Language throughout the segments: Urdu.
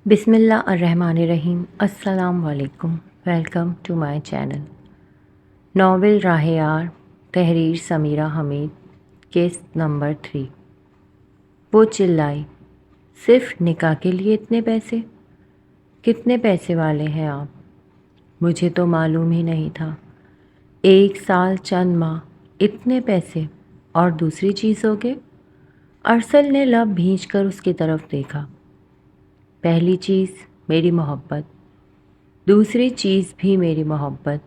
بسم اللہ الرحمن الرحیم۔ السلام علیکم، welcome to my channel. Novel راہ یار، تحریر سمیرہ حمید، کیس نمبر 3۔ وہ چلائی، صرف نکاح کے لیے اتنے پیسے؟ کتنے پیسے والے ہیں آپ؟ مجھے تو معلوم ہی نہیں تھا۔ 1 سال چند ماہ، اتنے پیسے؟ اور دوسری چیز ہوگے؟ ارسل نے لب بھینچ کر اس کی طرف دیکھا۔ پہلی چیز میری محبت، دوسری چیز بھی میری محبت،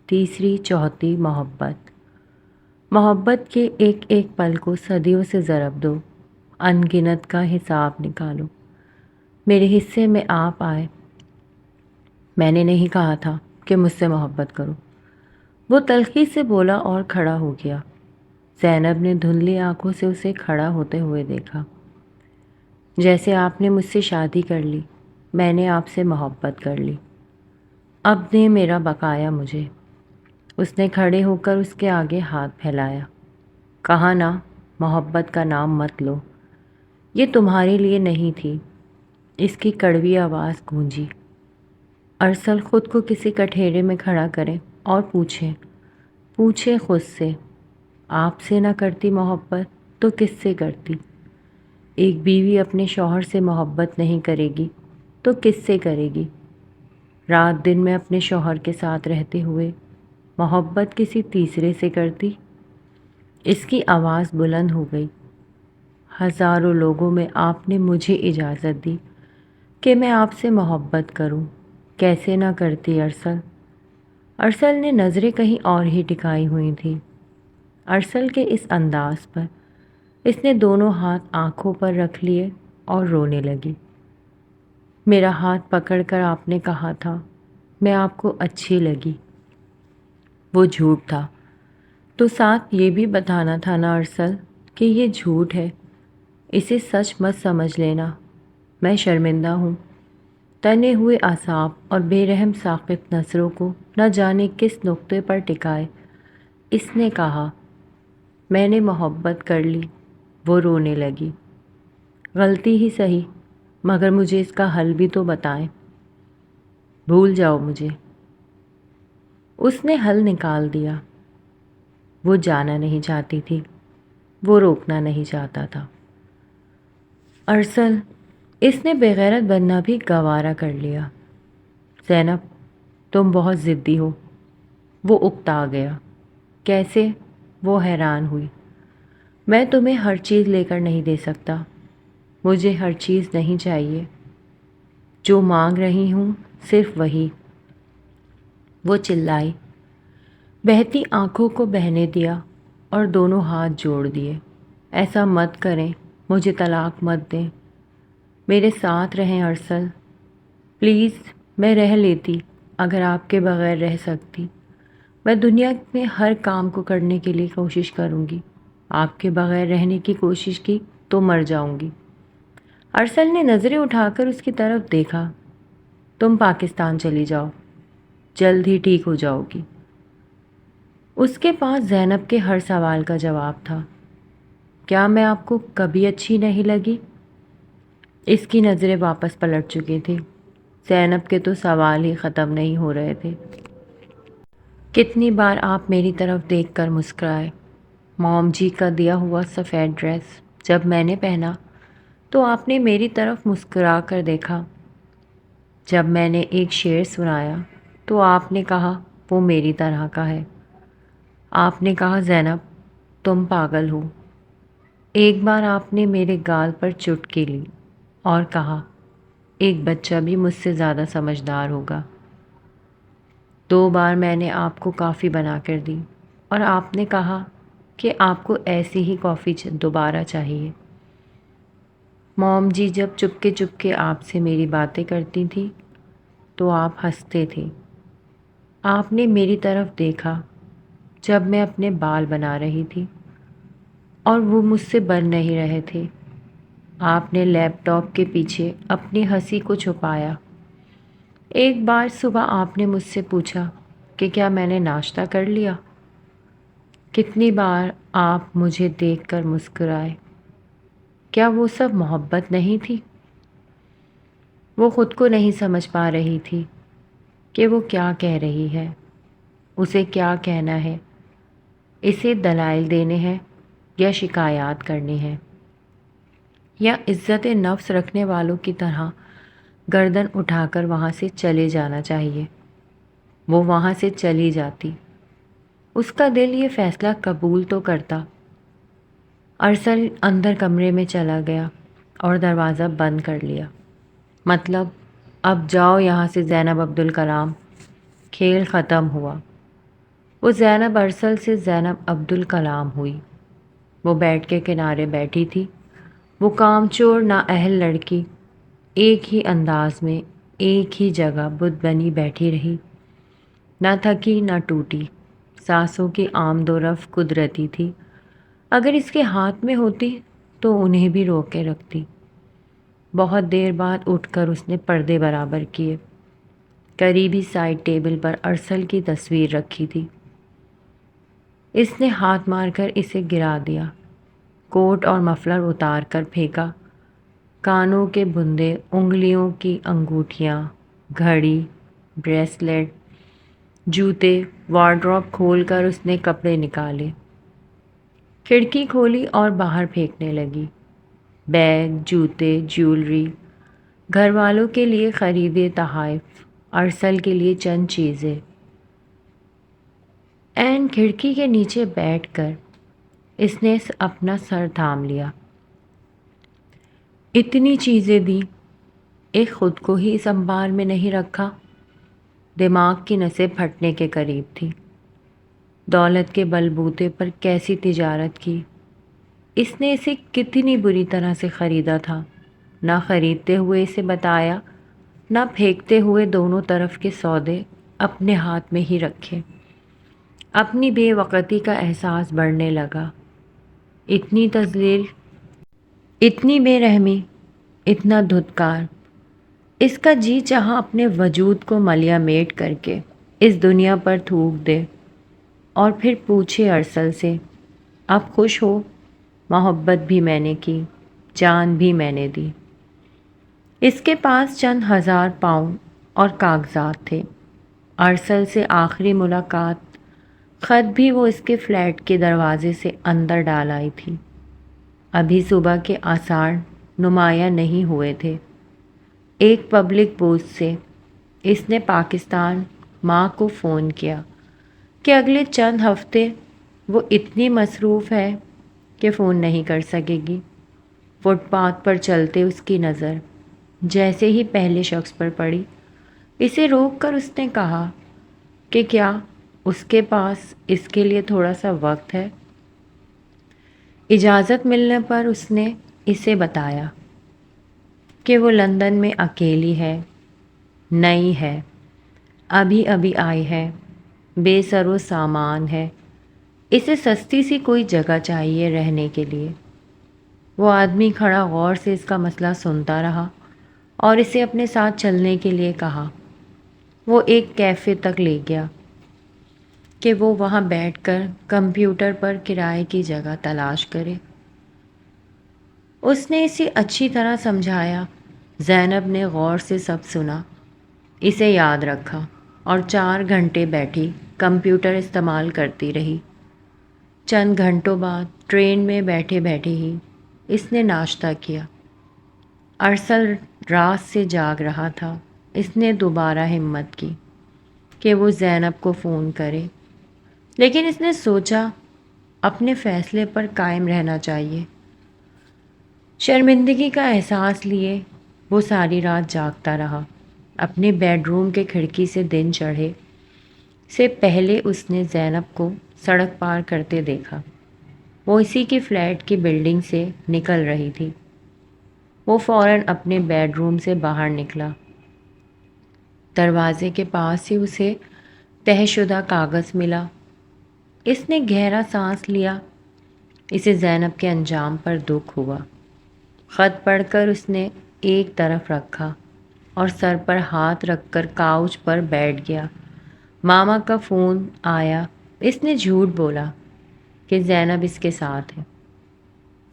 تیسری چوتھی محبت۔ محبت کے ایک ایک پل کو صدیوں سے ضرب دو، ان گنت کا حساب نکالو۔ میرے حصے میں آپ آئے۔ میں نے نہیں کہا تھا کہ مجھ سے محبت کرو، وہ تلخی سے بولا اور کھڑا ہو گیا۔ زینب نے دھندلی آنکھوں سے اسے کھڑا ہوتے ہوئے دیکھا۔ جیسے آپ نے مجھ سے شادی کر لی، میں نے آپ سے محبت کر لی۔ اب دے میرا بقایا مجھے۔ اس نے کھڑے ہو کر اس کے آگے ہاتھ پھیلایا۔ کہا نا، محبت کا نام مت لو، یہ تمہارے لیے نہیں تھی۔ اس کی کڑوی آواز گونجی۔ ارسل خود کو کسی کٹہرے میں کھڑا کرے اور پوچھے خود سے، آپ سے نہ کرتی محبت تو کس سے کرتی؟ ایک بیوی اپنے شوہر سے محبت نہیں کرے گی تو کس سے کرے گی؟ رات دن میں اپنے شوہر کے ساتھ رہتے ہوئے محبت کسی تیسرے سے کرتی؟ اس کی آواز بلند ہو گئی۔ ہزاروں لوگوں میں آپ نے مجھے اجازت دی کہ میں آپ سے محبت کروں، کیسے نہ کرتی ارسل؟ ارسل نے نظریں کہیں اور ہی ٹکائی ہوئی تھیں۔ ارسل کے اس انداز پر اس نے دونوں ہاتھ آنکھوں پر رکھ لیے اور رونے لگی۔ میرا ہاتھ پکڑ کر آپ نے کہا تھا میں آپ کو اچھی لگی۔ وہ جھوٹ تھا، تو ساتھ یہ بھی بتانا تھا نا ارسل کہ یہ جھوٹ ہے۔ اسے سچ مت سمجھ لینا، میں شرمندہ ہوں۔ تنے ہوئے اعصاب اور بے رحم ساقط نظروں کو نہ جانے کس نقطے پر ٹکائے اس نے کہا، میں نے محبت کر لی۔ وہ رونے لگی۔ غلطی ہی صحیح، مگر مجھے اس کا حل بھی تو بتائیں۔ بھول جاؤ مجھے۔ اس نے حل نکال دیا۔ وہ جانا نہیں چاہتی تھی، وہ روکنا نہیں چاہتا تھا۔ ارسل، اس نے بغیرت بننا بھی گوارا کر لیا۔ زینب، تم بہت ضدی ہو۔ وہ اکتا گیا۔ کیسے؟ وہ حیران ہوئی۔ میں تمہیں ہر چیز لے کر نہیں دے سکتا، مجھے ہر چیز نہیں چاہیے۔ جو مانگ رہی ہوں صرف وہی۔ وہ چلائی۔ بہتی آنکھوں کو بہنے دیا اور دونوں ہاتھ جوڑ دیے۔ ایسا مت کریں، مجھے طلاق مت دیں، میرے ساتھ رہیں ارسل، پلیز۔ میں رہ لیتی اگر آپ کے بغیر رہ سکتی۔ میں دنیا میں ہر کام کو کرنے کے لیے کوشش کروں گی، آپ کے بغیر رہنے کی کوشش کی تو مر جاؤں گی۔ ارسل نے نظریں اٹھا کر اس کی طرف دیکھا۔ تم پاکستان چلی جاؤ، جلد ہی ٹھیک ہو جاؤ گی۔ اس کے پاس زینب کے ہر سوال کا جواب تھا۔ کیا میں آپ کو کبھی اچھی نہیں لگی؟ اس کی نظریں واپس پلٹ چکی تھی۔ زینب کے تو سوال ہی ختم نہیں ہو رہے تھے۔ کتنی بار آپ میری طرف دیکھ کر مسکرائے۔ موم جی کا دیا ہوا سفید ڈریس جب میں نے پہنا تو آپ نے میری طرف مسکرا کر دیکھا۔ جب میں نے ایک شعر سنایا تو آپ نے کہا وہ میری طرح کا ہے۔ آپ نے کہا زینب تم پاگل ہو۔ ایک بار آپ نے میرے گال پر چٹکی لی اور کہا ایک بچہ بھی مجھ سے زیادہ سمجھدار ہوگا۔ 2 بار میں نے آپ کو کافی بنا کر دی اور آپ نے کہا کہ آپ کو ایسی ہی کافی دوبارہ چاہیے۔ موم جی جب چپکے چپکے آپ سے میری باتیں کرتی تھی تو آپ ہنستے تھے۔ آپ نے میری طرف دیکھا جب میں اپنے بال بنا رہی تھی اور وہ مجھ سے بن نہیں رہے تھے۔ آپ نے لیپ ٹاپ کے پیچھے اپنی ہنسی کو چھپایا۔ ایک بار صبح آپ نے مجھ سے پوچھا کہ کیا میں نے ناشتہ کر لیا۔ کتنی بار آپ مجھے دیکھ کر مسکرائے۔ کیا وہ سب محبت نہیں تھی؟ وہ خود کو نہیں سمجھ پا رہی تھی کہ وہ کیا کہہ رہی ہے، اسے کیا کہنا ہے، اسے دلائل دینے ہیں یا شکایات کرنی ہے، یا عزت نفس رکھنے والوں کی طرح گردن اٹھا کر وہاں سے چلے جانا چاہیے۔ وہ وہاں سے چلی جاتی، اس کا دل یہ فیصلہ قبول تو کرتا۔ ارسل اندر کمرے میں چلا گیا اور دروازہ بند کر لیا۔ مطلب اب جاؤ یہاں سے زینب عبدالکلام، کھیل ختم ہوا۔ وہ زینب ارسل سے زینب عبدالکلام ہوئی۔ وہ بیٹھ کے کنارے بیٹھی تھی، وہ کامچور نااہل لڑکی ایک ہی انداز میں ایک ہی جگہ بت بنی بیٹھی رہی، نہ تھکی نہ ٹوٹی۔ سانسوں کی آمد و رفت قدرتی تھی، اگر اس کے ہاتھ میں ہوتی تو انہیں بھی روک کے رکھتی۔ بہت دیر بعد اٹھ کر اس نے پردے برابر کیے۔ قریبی سائڈ ٹیبل پر ارسل کی تصویر رکھی تھی۔ اس نے ہاتھ مار کر اسے گرا دیا، کوٹ اور مفلر اتار کر پھینکا۔ کانوں کے بندے، انگلیوں کی انگوٹھیاں، گھڑی، بریسلیٹ، جوتے، وارڈروب کھول کر اس نے کپڑے نکالے، کھڑکی کھولی اور باہر پھینکنے لگی۔ بیگ، جوتے، جیولری، گھر والوں کے لیے خریدے تحائف، ارسل کے لیے چند چیزیں۔ عین کھڑکی کے نیچے بیٹھ کر اس نے اپنا سر تھام لیا۔ اتنی چیزیں دی، ایک خود کو ہی اس انبار میں نہیں رکھا۔ دماغ کی نسیں پھٹنے کے قریب تھی۔ دولت کے بلبوتے پر کیسی تجارت کی، اس نے اسے کتنی بری طرح سے خریدا تھا، نہ خریدتے ہوئے اسے بتایا، نہ پھینکتے ہوئے دونوں طرف کے سودے اپنے ہاتھ میں ہی رکھے۔ اپنی بے وقتی کا احساس بڑھنے لگا۔ اتنی تذلیل، اتنی بے رحمی، اتنا دھتکار، اس کا جی چاہا اپنے وجود کو ملیا میٹ کر کے اس دنیا پر تھوک دے اور پھر پوچھے ارسل سے، اب خوش ہو؟ محبت بھی میں نے کی، جان بھی میں نے دی۔ اس کے پاس چند ہزار پاؤنڈ اور کاغذات تھے۔ ارسل سے آخری ملاقات، خط بھی وہ اس کے فلیٹ کے دروازے سے اندر ڈال آئی تھی۔ ابھی صبح کے آثار نمایاں نہیں ہوئے تھے۔ ایک پبلک پوسٹ سے اس نے پاکستان ماں کو فون کیا کہ اگلے چند ہفتے وہ اتنی مصروف ہے کہ فون نہیں کر سکے گی۔ فٹ پاتھ پر چلتے اس کی نظر جیسے ہی پہلے شخص پر پڑی، اسے روک کر اس نے کہا کہ کیا اس کے پاس اس کے لیے تھوڑا سا وقت ہے؟ اجازت ملنے پر اس نے اسے بتایا کہ وہ لندن میں اکیلی ہے، نئی ہے، ابھی ابھی آئی ہے، بے سر و سامان ہے، اسے سستی سی کوئی جگہ چاہیے رہنے کے لیے۔ وہ آدمی کھڑا غور سے اس کا مسئلہ سنتا رہا اور اسے اپنے ساتھ چلنے کے لیے کہا۔ وہ ایک کیفے تک لے گیا کہ وہ وہاں بیٹھ کر کمپیوٹر پر کرائے کی جگہ تلاش کرے۔ اس نے اسے اچھی طرح سمجھایا۔ زینب نے غور سے سب سنا، اسے یاد رکھا اور 4 گھنٹے بیٹھی کمپیوٹر استعمال کرتی رہی۔ چند گھنٹوں بعد ٹرین میں بیٹھے بیٹھے ہی اس نے ناشتہ کیا۔ ارسل رات سے جاگ رہا تھا۔ اس نے دوبارہ ہمت کی کہ وہ زینب کو فون کرے، لیکن اس نے سوچا اپنے فیصلے پر قائم رہنا چاہیے۔ شرمندگی کا احساس لیے وہ ساری رات جاگتا رہا۔ اپنے بیڈ روم کے کھڑکی سے دن چڑھے سے پہلے اس نے زینب کو سڑک پار کرتے دیکھا۔ وہ اسی کی فلیٹ کی بلڈنگ سے نکل رہی تھی۔ وہ فوراً اپنے بیڈ روم سے باہر نکلا۔ دروازے کے پاس ہی اسے طے شدہ کاغذ ملا۔ اس نے گہرا سانس لیا۔ اسے زینب کے انجام پر دکھ ہوا۔ خط پڑھ کر اس نے ایک طرف رکھا اور سر پر ہاتھ رکھ کر کاؤچ پر بیٹھ گیا۔ ماما کا فون آیا۔ اس نے جھوٹ بولا کہ زینب اس کے ساتھ ہے۔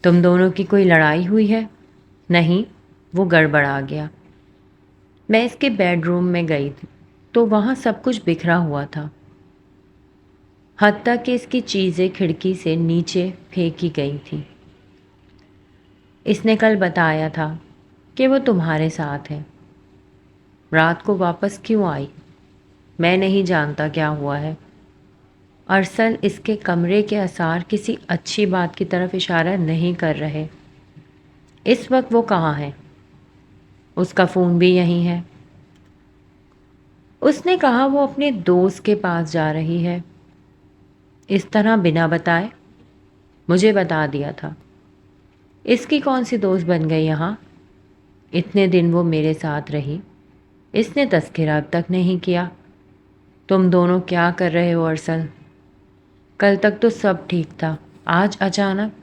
تم دونوں کی کوئی لڑائی ہوئی ہے؟ نہیں، وہ گڑبڑا گیا۔ میں اس کے بیڈ روم میں گئی تھی تو وہاں سب کچھ بکھرا ہوا تھا، حتیٰ کہ اس کی چیزیں کھڑکی سے نیچے پھینکی گئی تھیں۔ اس نے کل بتایا تھا کہ وہ تمہارے ساتھ ہے۔ رات کو واپس کیوں آئی؟ میں نہیں جانتا کیا ہوا ہے۔ ارسل اس کے کمرے کے آثار کسی اچھی بات کی طرف اشارہ نہیں کر رہے۔ اس وقت وہ کہاں ہے؟ اس کا فون بھی یہیں ہے۔ اس نے کہا وہ اپنے دوست کے پاس جا رہی ہے۔ اس طرح بنا بتائے؟ مجھے بتا دیا تھا۔ اس کی کون سی دوست بن گئی یہاں؟ اتنے دن وہ میرے ساتھ رہی، اس نے تذکرہ اب تک نہیں کیا۔ تم دونوں کیا کر رہے ہو ارسل؟ کل تک تو سب ٹھیک تھا، آج اچانک؟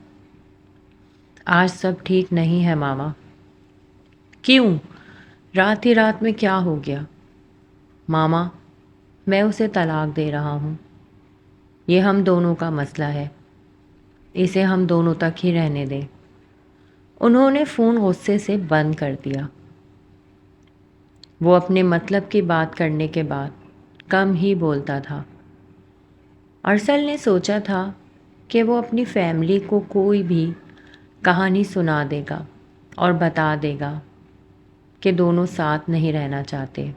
آج سب ٹھیک نہیں ہے ماما۔ کیوں؟ رات ہی رات میں کیا ہو گیا؟ ماما، میں اسے طلاق دے رہا ہوں۔ یہ ہم دونوں کا مسئلہ ہے، اسے ہم دونوں تک ہی رہنے دیں۔ انہوں نے فون غصے سے بند کر دیا۔ وہ اپنے مطلب کی بات کرنے کے بعد کم ہی بولتا تھا۔ ارسل نے سوچا تھا کہ وہ اپنی فیملی کو کوئی بھی کہانی سنا دے گا اور بتا دے گا کہ دونوں ساتھ نہیں رہنا چاہتے۔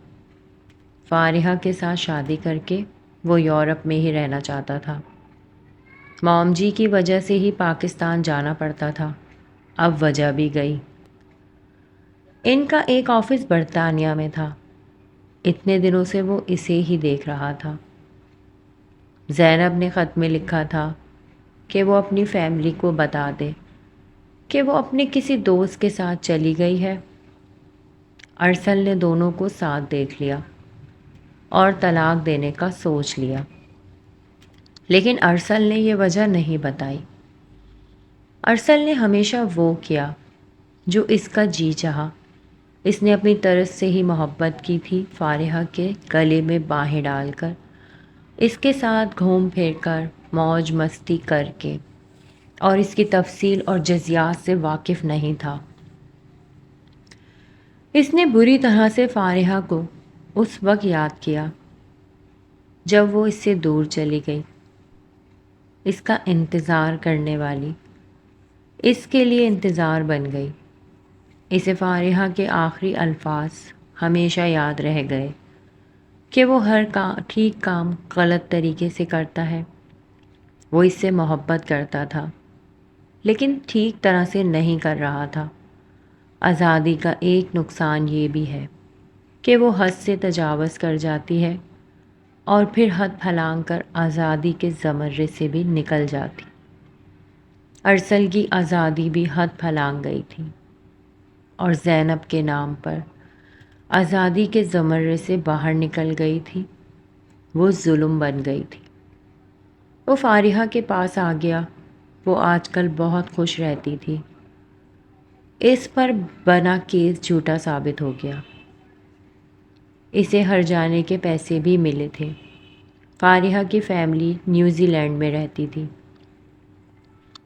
فارحہ کے ساتھ شادی کر کے وہ یورپ میں ہی رہنا چاہتا تھا۔ موم جی کی وجہ سے ہی پاکستان جانا پڑتا تھا، اب وجہ بھی گئی۔ ان کا ایک آفس برطانیہ میں تھا، اتنے دنوں سے وہ اسے ہی دیکھ رہا تھا۔ زینب نے خط میں لکھا تھا کہ وہ اپنی فیملی کو بتا دے کہ وہ اپنے کسی دوست کے ساتھ چلی گئی ہے۔ ارسل نے دونوں کو ساتھ دیکھ لیا اور طلاق دینے کا سوچ لیا، لیکن ارسل نے یہ وجہ نہیں بتائی۔ ارسل نے ہمیشہ وہ کیا جو اس کا جی چاہا۔ اس نے اپنی طرف سے ہی محبت کی تھی، فارحہ کے گلے میں باہیں ڈال کر، اس کے ساتھ گھوم پھر کر، موج مستی کر کے، اور اس کی تفصیل اور جزیات سے واقف نہیں تھا۔ اس نے بری طرح سے فارحہ کو اس وقت یاد کیا جب وہ اس سے دور چلی گئی۔ اس کا انتظار کرنے والی اس کے لیے انتظار بن گئی۔ اسے فارحہ کے آخری الفاظ ہمیشہ یاد رہ گئے کہ وہ ہر ٹھیک کام غلط طریقے سے کرتا ہے۔ وہ اس سے محبت کرتا تھا، لیکن ٹھیک طرح سے نہیں کر رہا تھا۔ آزادی کا ایک نقصان یہ بھی ہے کہ وہ حد سے تجاوز کر جاتی ہے اور پھر حد پھلانگ کر آزادی کے زمرے سے بھی نکل جاتی۔ ارسل کی آزادی بھی حد پھلانگ گئی تھی اور زینب کے نام پر آزادی کے زمرے سے باہر نکل گئی تھی۔ وہ ظلم بن گئی تھی۔ وہ فارحہ کے پاس آ گیا۔ وہ آج کل بہت خوش رہتی تھی۔ اس پر بنا کیس جھوٹا ثابت ہو گیا۔ اسے ہر جانے کے پیسے بھی ملے تھے۔ فارحہ کی فیملی نیوزی لینڈ میں رہتی تھی۔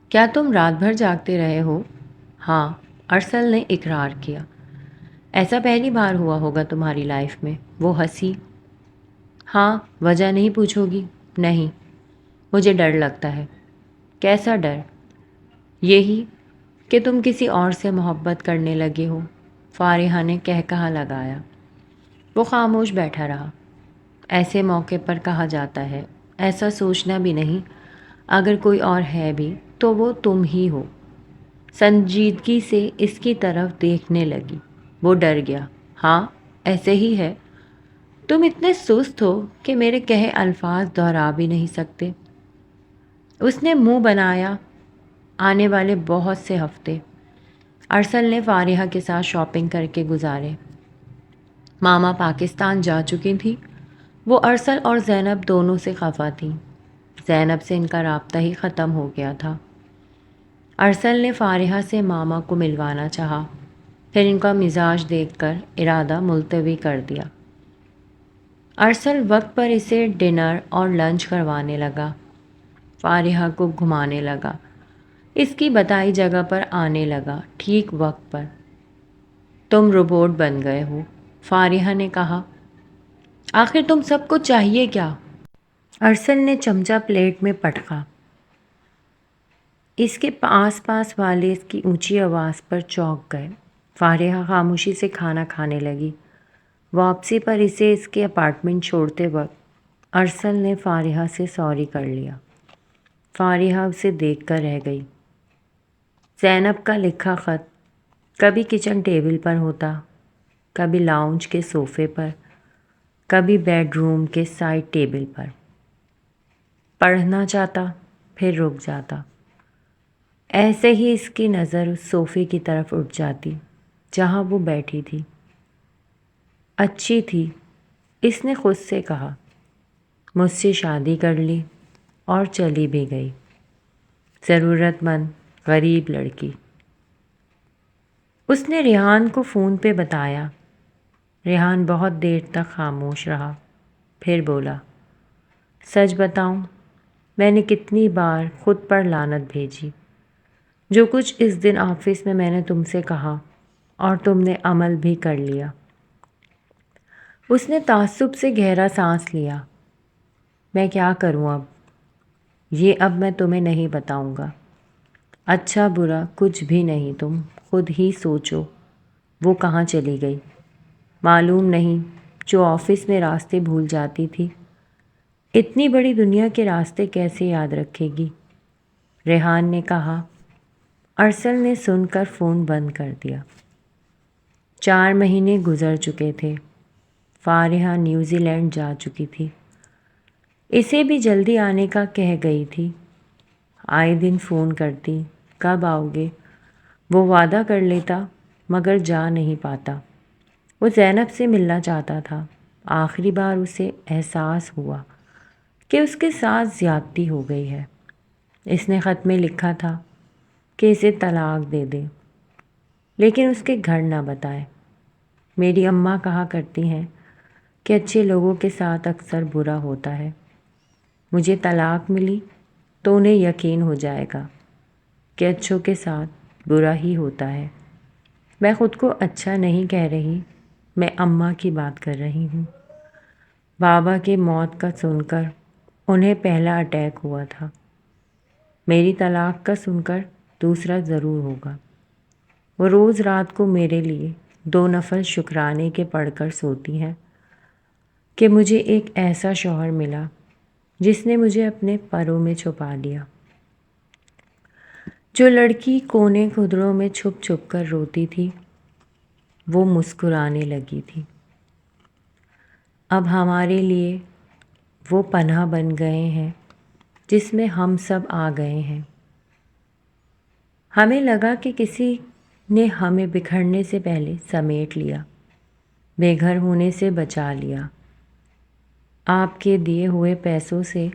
کیا تم رات بھر جاگتے رہے ہو؟ ہاں، ارسل نے اقرار کیا۔ ایسا پہلی بار ہوا ہوگا تمہاری لائف میں؟ وہ ہنسی۔ ہاں، وجہ نہیں پوچھو گی؟ نہیں، مجھے ڈر لگتا ہے۔ کیسا ڈر؟ یہی کہ تم کسی اور سے محبت کرنے لگے ہو، فارحہ نے قہقہا لگایا۔ وہ خاموش بیٹھا رہا۔ ایسے موقع پر کہا جاتا ہے، ایسا سوچنا بھی نہیں، اگر کوئی اور ہے بھی تو وہ تم ہی ہو۔ سنجیدگی سے اس کی طرف دیکھنے لگی۔ وہ ڈر گیا۔ ہاں، ایسے ہی ہے۔ تم اتنے سست ہو کہ میرے کہے الفاظ دہرا بھی نہیں سکتے۔ اس نے منہ بنایا۔ آنے والے بہت سے ہفتے ارسل نے فارحہ کے ساتھ شاپنگ کر کے گزارے۔ ماما پاکستان جا چکی تھی۔ وہ ارسل اور زینب دونوں سے خفا تھی۔ زینب سے ان کا رابطہ ہی ختم ہو گیا تھا۔ ارسل نے فارحہ سے ماما کو ملوانا چاہا، پھر ان کا مزاج دیکھ کر ارادہ ملتوی کر دیا۔ ارسل وقت پر اسے ڈنر اور لنچ کروانے لگا، فارحہ کو گھمانے لگا، اس کی بتائی جگہ پر آنے لگا ٹھیک وقت پر۔ تم روبوٹ بن گئے ہو، فارحہ نے کہا۔ آخر تم سب کو چاہیے کیا؟ ارسل نے چمچہ پلیٹ میں پٹکا۔ اس کے آس پاس والے اس کی اونچی آواز پر چونک گئے۔ فارحہ خاموشی سے کھانا کھانے لگی۔ واپسی پر اسے اس کے اپارٹمنٹ چھوڑتے وقت ارسل نے فارحہ سے سوری کر لیا۔ فارحہ اسے دیکھ کر رہ گئی۔ زینب کا لکھا خط کبھی کچن ٹیبل پر ہوتا، کبھی لاؤنج کے صوفے پر، کبھی بیڈ روم کے سائڈ ٹیبل پر۔ پڑھنا چاہتا، پھر رک جاتا۔ ایسے ہی اس کی نظر اس صوفے کی طرف اٹھ جاتی جہاں وہ بیٹھی تھی۔ اچھی تھی، اس نے خود سے کہا۔ مجھ سے شادی کر لی اور چلی بھی گئی۔ ضرورت مند غریب لڑکی۔ اس نے ریحان کو فون پہ بتایا۔ ریحان بہت دیر تک خاموش رہا، پھر بولا، سچ بتاؤں، میں نے کتنی بار خود پر لعنت بھیجی۔ جو کچھ اس دن آفس میں نے تم سے کہا اور تم نے عمل بھی کر لیا۔ اس نے تعصب سے گہرا سانس لیا۔ میں کیا کروں اب؟ یہ اب میں تمہیں نہیں بتاؤں گا۔ اچھا برا کچھ بھی نہیں، تم خود ہی سوچو وہ کہاں چلی گئی۔ معلوم نہیں، جو آفس میں راستے بھول جاتی تھی، اتنی بڑی دنیا کے راستے کیسے یاد رکھے گی؟ ریحان نے کہا۔ ارسل نے سن کر فون بند کر دیا۔ 4 مہینے گزر چکے تھے۔ فارحہ نیوزی لینڈ جا چکی تھی۔ اسے بھی جلدی آنے کا کہہ گئی تھی۔ آئے دن فون کرتی، کب آؤ گے؟ وہ وعدہ کر لیتا مگر جا نہیں پاتا۔ وہ زینب سے ملنا چاہتا تھا۔ آخری بار اسے احساس ہوا کہ اس کے ساتھ زیادتی ہو گئی ہے۔ اس نے خط میں لکھا تھا کہ اسے طلاق دے دے، لیکن اس کے گھر نہ بتائے۔ میری اماں کہا کرتی ہیں کہ اچھے لوگوں کے ساتھ اکثر برا ہوتا ہے۔ مجھے طلاق ملی تو انہیں یقین ہو جائے گا کہ اچھوں کے ساتھ برا ہی ہوتا ہے۔ میں خود کو اچھا نہیں کہہ رہی، میں اماں کی بات کر رہی ہوں۔ بابا کی موت کا سن کر انہیں پہلا اٹیک ہوا تھا۔ میری طلاق کا سن کر دوسرا ضرور ہوگا۔ وہ روز رات کو میرے لیے 2 نفل شکرانے کے پڑھ کر سوتی ہیں کہ مجھے ایک ایسا شوہر ملا جس نے مجھے اپنے پروں میں چھپا لیا۔ جو لڑکی کونے خدروں میں چھپ چھپ کر روتی تھی، وہ مسکرانے لگی تھی۔ اب ہمارے لیے وہ پناہ بن گئے ہیں جس میں ہم سب آ گئے ہیں۔ ہمیں لگا کہ کسی نے ہمیں بکھرنے سے پہلے سمیٹ لیا، بے گھر ہونے سے بچا لیا۔ آپ کے دیے ہوئے پیسوں سے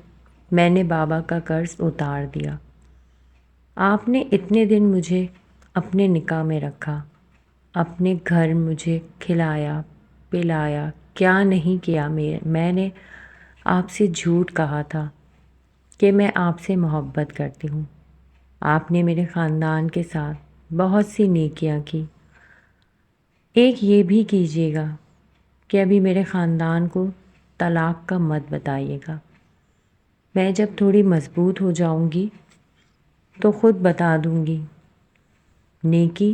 میں نے بابا کا قرض اتار دیا۔ آپ نے اتنے دن مجھے اپنے نکاح میں رکھا، اپنے گھر مجھے کھلایا پلایا، کیا نہیں کیا۔ میں نے آپ سے جھوٹ کہا تھا کہ میں آپ سے محبت کرتی ہوں۔ آپ نے میرے خاندان کے ساتھ بہت سی نیکیاں کی۔ ایک یہ بھی کیجیے گا کہ ابھی میرے خاندان کو طلاق کا مت بتائیے گا۔ میں جب تھوڑی مضبوط ہو جاؤں گی تو خود بتا دوں گی۔ نیکی؟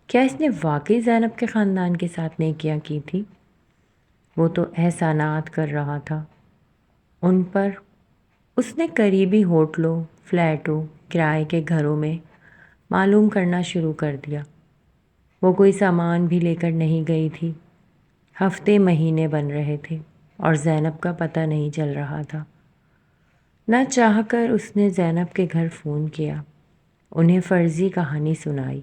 کیا اس نے واقعی زینب کے خاندان کے ساتھ نیکیاں کی تھی؟ وہ تو احسانات کر رہا تھا ان پر۔ اس نے قریبی ہوٹلوں، فلیٹوں، کرائے کے گھروں میں معلوم کرنا شروع کر دیا۔ وہ کوئی سامان بھی لے کر نہیں گئی تھی۔ ہفتے مہینے بن رہے تھے اور زینب کا پتہ نہیں چل رہا تھا۔ نہ چاہ کر اس نے زینب کے گھر فون کیا، انہیں فرضی کہانی سنائی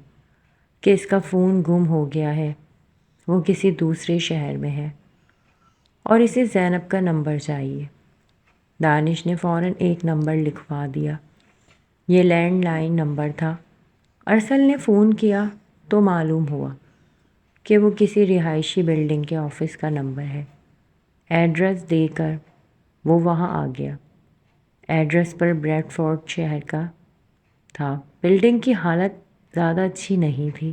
کہ اس کا فون گم ہو گیا ہے، وہ کسی دوسرے شہر میں ہے اور اسے زینب کا نمبر چاہیے۔ دانش نے فوراً ایک نمبر لکھوا دیا۔ یہ لینڈ لائن نمبر تھا۔ ارسل نے فون کیا تو معلوم ہوا کہ وہ کسی رہائشی بلڈنگ کے آفس کا نمبر ہے۔ ایڈریس دے کر وہ وہاں آ گیا۔ ایڈریس پر بریڈ فورڈ شہر کا تھا۔ بلڈنگ کی حالت زیادہ اچھی نہیں تھی۔